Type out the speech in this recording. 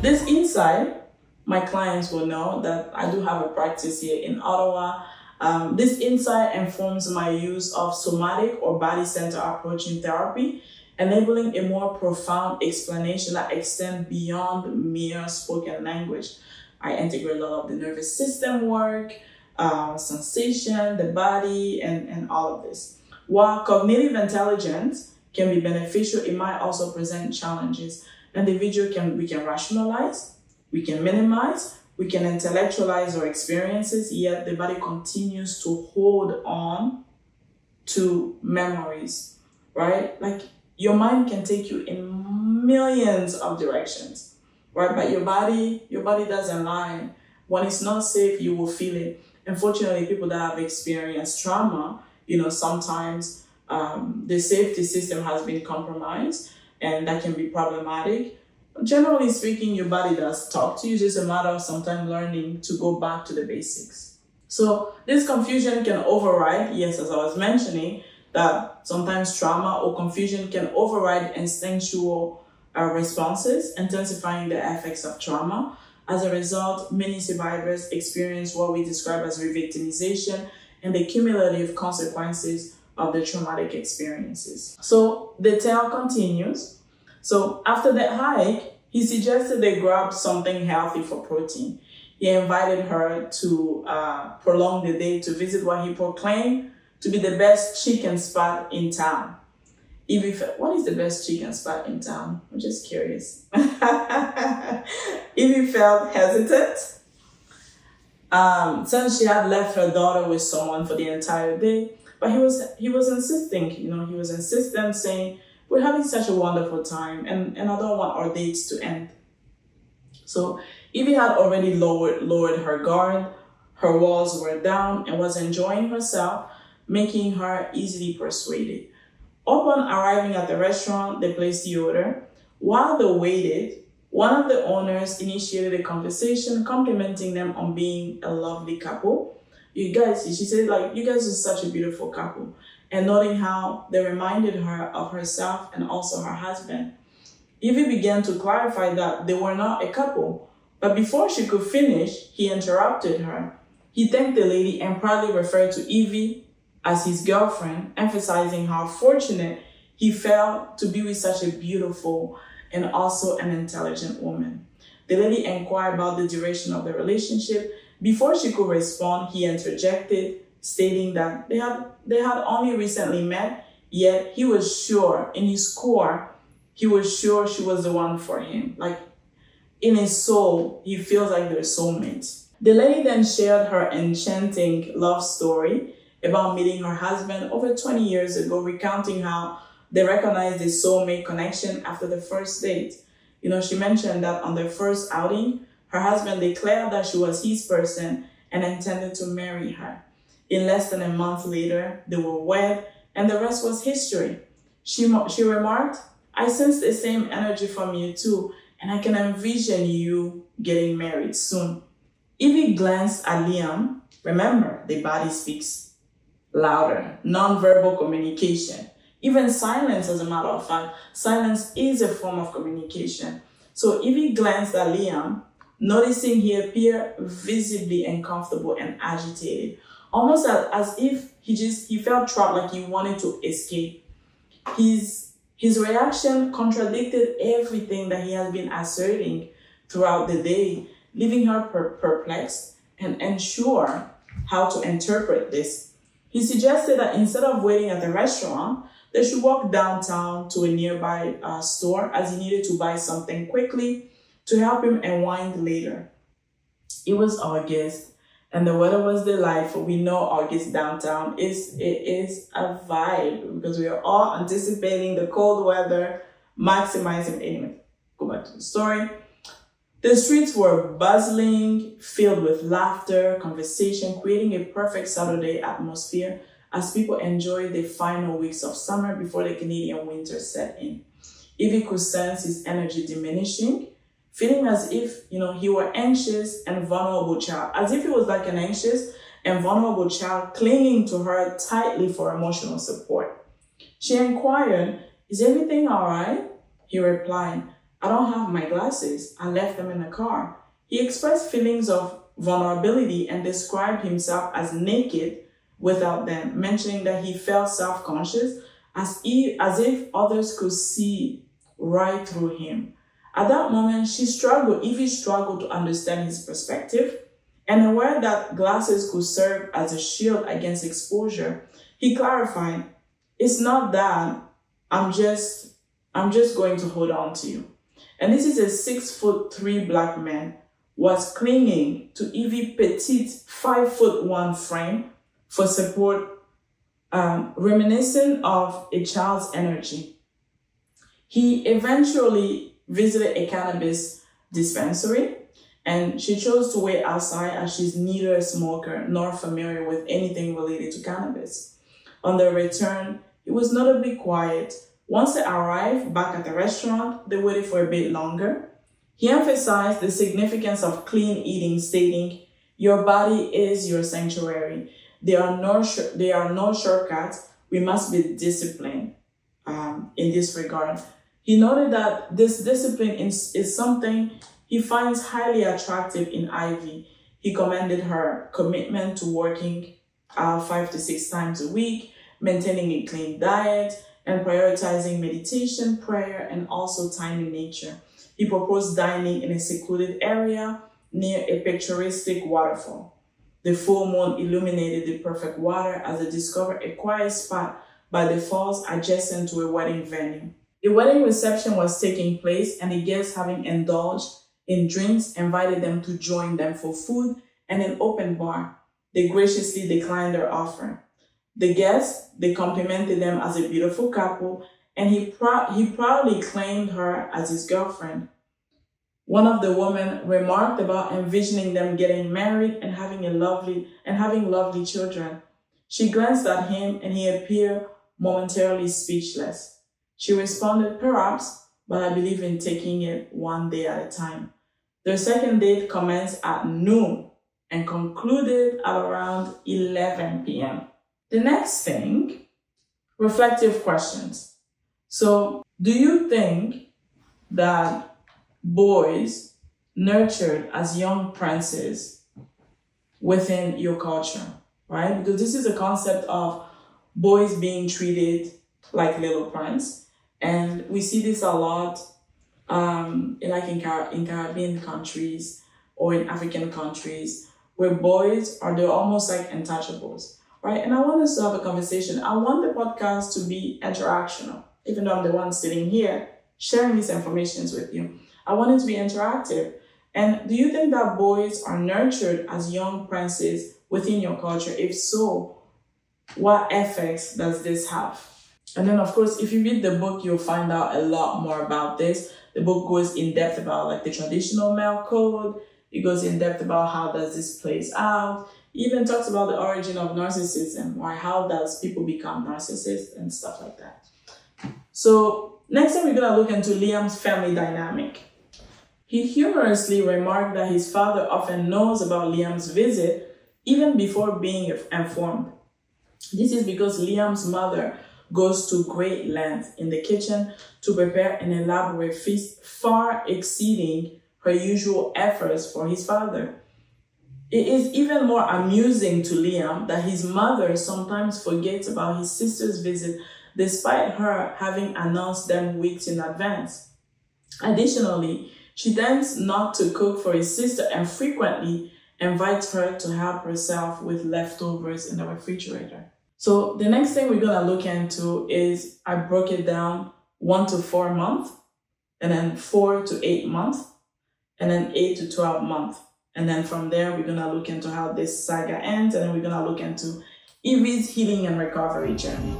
This insight, my clients will know that I do have a practice here in Ottawa. This insight informs my use of somatic or body-centered approach in therapy, enabling a more profound explanation that extends beyond mere spoken language. I integrate a lot of the nervous system work, sensation, the body, and all of this. While cognitive intelligence can be beneficial, it might also present challenges. We can rationalize, we can minimize, we can intellectualize our experiences, yet the body continues to hold on to memories, right? Like your mind can take you in millions of directions, right? But your body doesn't lie. When it's not safe, you will feel it. Unfortunately, people that have experienced trauma, sometimes the safety system has been compromised, and that can be problematic. Generally speaking, your body does talk to you. It's just a matter of sometimes learning to go back to the basics. So this confusion can override, yes, as I was mentioning, that sometimes trauma or confusion can override instinctual responses, intensifying the effects of trauma. As a result, many survivors experience what we describe as re-victimization and the cumulative consequences of the traumatic experiences. So the tale continues. So after that hike, he suggested they grab something healthy for protein. He invited her to prolong the day to visit what he proclaimed to be the best chicken spot in town. What is the best chicken spot in town? I'm just curious. Evie felt hesitant, since she had left her daughter with someone for the entire day. But he was insisting, he was insistent, saying, we're having such a wonderful time and I don't want our dates to end. So Evie had already lowered her guard, her walls were down, and was enjoying herself, making her easily persuaded. Upon arriving at the restaurant, they placed the order. While they waited, one of the owners initiated a conversation complimenting them on being a lovely couple. She said, you guys are such a beautiful couple, and noting how they reminded her of herself and also her husband. Evie began to clarify that they were not a couple, but before she could finish, he interrupted her. He thanked the lady and proudly referred to Evie as his girlfriend, emphasizing how fortunate he felt to be with such a beautiful and also an intelligent woman. The lady inquired about the duration of the relationship. Before she could respond, he interjected, stating that they had only recently met, yet he was sure, in his core, he was sure she was the one for him. Like, in his soul, he feels like they're soulmates. The lady then shared her enchanting love story about meeting her husband over 20 years ago, recounting how they recognized the soulmate connection after the first date. She mentioned that on their first outing, her husband declared that she was his person and intended to marry her. In less than a month later, they were wed, and the rest was history. She remarked, I sense the same energy from you too, and I can envision you getting married soon. Evie glanced at Liam. Remember, the body speaks louder. Non-verbal communication. Even silence, as a matter of fact, silence is a form of communication. So Evie glanced at Liam, noticing he appeared visibly uncomfortable and agitated, almost as if he felt trapped, like he wanted to escape. His reaction contradicted everything that he had been asserting throughout the day, leaving her perplexed and unsure how to interpret this. He suggested that instead of waiting at the restaurant, they should walk downtown to a nearby store, as he needed to buy something quickly to help him unwind later. It was August and the weather was delightful. We know August downtown is a vibe because we are all anticipating the cold weather, maximizing. Anyway, go back to the story. The streets were bustling, filled with laughter, conversation, creating a perfect Saturday atmosphere as people enjoyed the final weeks of summer before the Canadian winter set in. Evie could sense his energy diminishing, feeling as if, he were anxious and vulnerable child, as if he was like an anxious and vulnerable child clinging to her tightly for emotional support. She inquired, "Is everything all right?" He replied, I don't have my glasses. I left them in the car. He expressed feelings of vulnerability and described himself as naked without them, mentioning that he felt self-conscious as if others could see right through him. At that moment, Evie struggled to understand his perspective, and aware that glasses could serve as a shield against exposure, he clarified, "It's not that, I'm just going to hold on to you." And this is a 6'3" black man was clinging to Evie's petite 5'1" frame for support, reminiscent of a child's energy. He eventually visited a cannabis dispensary, and she chose to wait outside as she's neither a smoker nor familiar with anything related to cannabis. On their return, it was notably quiet. Once they arrived back at the restaurant, they waited for a bit longer. He emphasized the significance of clean eating, stating, "Your body is your sanctuary. There are no shortcuts. We must be disciplined in this regard." He noted that this discipline is something he finds highly attractive in Ivy. He commended her commitment to working out 5 to 6 times a week, maintaining a clean diet, and prioritizing meditation, prayer, and also time in nature. He proposed dining in a secluded area near a picturesque waterfall. The full moon illuminated the perfect water as they discovered a quiet spot by the falls adjacent to a wedding venue. A wedding reception was taking place, and the guests, having indulged in drinks, invited them to join them for food and an open bar. They graciously declined their offer. The guests, they complimented them as a beautiful couple, and he proudly claimed her as his girlfriend. One of the women remarked about envisioning them getting married and having lovely children. She glanced at him, and he appeared momentarily speechless. She responded, "Perhaps, but I believe in taking it one day at a time." Their second date commenced at noon and concluded at around 11 p.m. The next thing, reflective questions. So, do you think that boys nurtured as young princes within your culture, right? Because this is a concept of boys being treated like little prince. And we see this a lot in Caribbean countries or in African countries where they're almost like untouchables, right? And I want us to have a conversation. I want the podcast to be interactional, even though I'm the one sitting here sharing these informations with you. I want it to be interactive. And do you think that boys are nurtured as young princes within your culture? If so, what effects does this have? And then, of course, if you read the book, you'll find out a lot more about this. The book goes in depth about like the traditional male code. It goes in depth about how does this plays out. It even talks about the origin of narcissism, or how does people become narcissists and stuff like that. So next time we're going to look into Liam's family dynamic. He humorously remarked that his father often knows about Liam's visit even before being informed. This is because Liam's mother goes to great lengths in the kitchen to prepare an elaborate feast far exceeding her usual efforts for his father. It is even more amusing to Liam that his mother sometimes forgets about his sister's visit despite her having announced them weeks in advance. Additionally, she tends not to cook for his sister and frequently invites her to help herself with leftovers in the refrigerator. So the next thing we're going to look into is, I broke it down 1 to 4 months, and then 4 to 8 months, and then 8 to 12 months. And then from there, we're going to look into how this saga ends, and then we're going to look into Evie's healing and recovery journey.